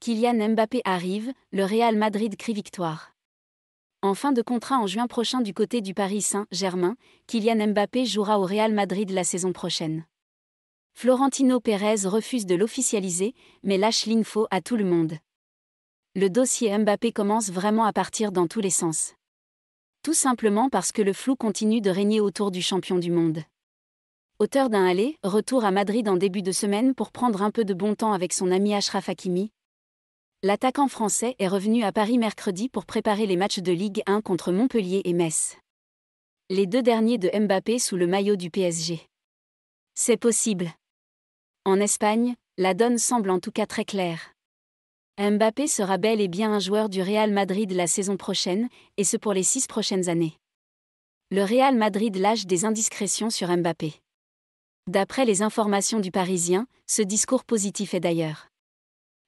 Kylian Mbappé arrive, le Real Madrid crie victoire. En fin de contrat en juin prochain du côté du Paris Saint-Germain, Kylian Mbappé jouera au Real Madrid la saison prochaine. Florentino Pérez refuse de l'officialiser, mais lâche l'info à tout le monde. Le dossier Mbappé commence vraiment à partir dans tous les sens. Tout simplement parce que le flou continue de régner autour du champion du monde. Auteur d'un aller-retour à Madrid en début de semaine pour prendre un peu de bon temps avec son ami Achraf Hakimi, l'attaquant français est revenu à Paris mercredi pour préparer les matchs de Ligue 1 contre Montpellier et Metz. Les deux derniers de Mbappé sous le maillot du PSG. C'est possible. En Espagne, la donne semble en tout cas très claire. Mbappé sera bel et bien un joueur du Real Madrid la saison prochaine, et ce pour les 6 prochaines années. Le Real Madrid lâche des indiscrétions sur Mbappé. D'après les informations du Parisien, ce discours positif est d'ailleurs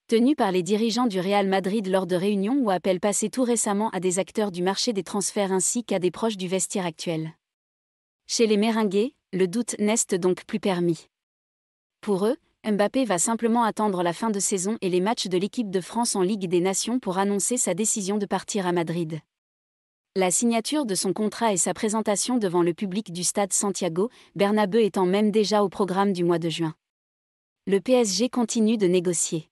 tenu par les dirigeants du Real Madrid lors de réunions ou appels passés tout récemment à des acteurs du marché des transferts ainsi qu'à des proches du vestiaire actuel. Chez les Merengues, le doute n'est donc plus permis. Pour eux, Mbappé va simplement attendre la fin de saison et les matchs de l'équipe de France en Ligue des Nations pour annoncer sa décision de partir à Madrid. La signature de son contrat et sa présentation devant le public du stade Santiago Bernabéu étant même déjà au programme du mois de juin. Le PSG continue de négocier.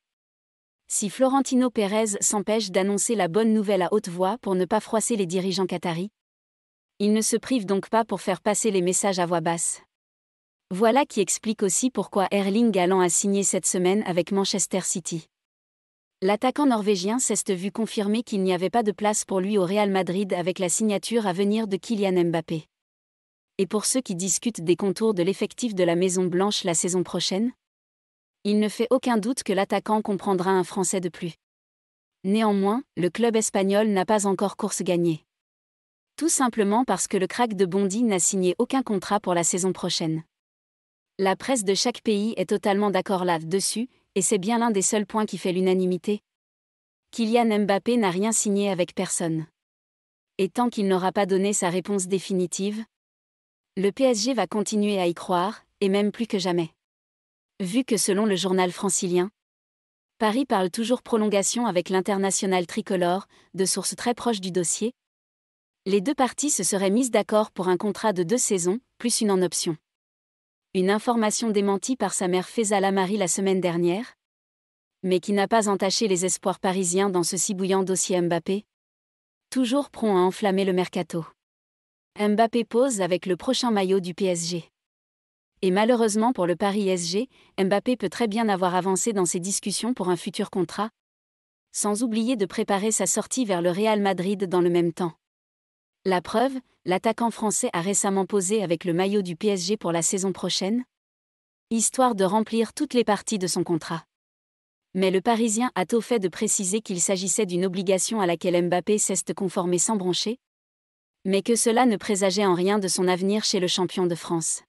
Si Florentino Pérez s'empêche d'annoncer la bonne nouvelle à haute voix pour ne pas froisser les dirigeants qataris, il ne se prive donc pas pour faire passer les messages à voix basse. Voilà qui explique aussi pourquoi Erling Haaland a signé cette semaine avec Manchester City. L'attaquant norvégien s'est vu confirmer qu'il n'y avait pas de place pour lui au Real Madrid avec la signature à venir de Kylian Mbappé. Et pour ceux qui discutent des contours de l'effectif de la Maison Blanche la saison prochaine, il ne fait aucun doute que l'attaquant comprendra un Français de plus. Néanmoins, le club espagnol n'a pas encore course gagnée. Tout simplement parce que le crack de Bondy n'a signé aucun contrat pour la saison prochaine. La presse de chaque pays est totalement d'accord là-dessus, et c'est bien l'un des seuls points qui fait l'unanimité. Kylian Mbappé n'a rien signé avec personne. Et tant qu'il n'aura pas donné sa réponse définitive, le PSG va continuer à y croire, et même plus que jamais. Vu que selon le journal francilien, Paris parle toujours prolongation avec l'international tricolore, de sources très proches du dossier, les deux parties se seraient mises d'accord pour un contrat de 2 saisons, plus une en option. Une information démentie par sa mère Faisal Amari la semaine dernière, mais qui n'a pas entaché les espoirs parisiens dans ce si bouillant dossier Mbappé. Toujours prompt à enflammer le mercato. Mbappé pose avec le prochain maillot du PSG. Et malheureusement pour le Paris SG, Mbappé peut très bien avoir avancé dans ses discussions pour un futur contrat, sans oublier de préparer sa sortie vers le Real Madrid dans le même temps. La preuve, l'attaquant français a récemment posé avec le maillot du PSG pour la saison prochaine, histoire de remplir toutes les parties de son contrat. Mais le Parisien a tôt fait de préciser qu'il s'agissait d'une obligation à laquelle Mbappé s'est conformé sans broncher, mais que cela ne présageait en rien de son avenir chez le champion de France.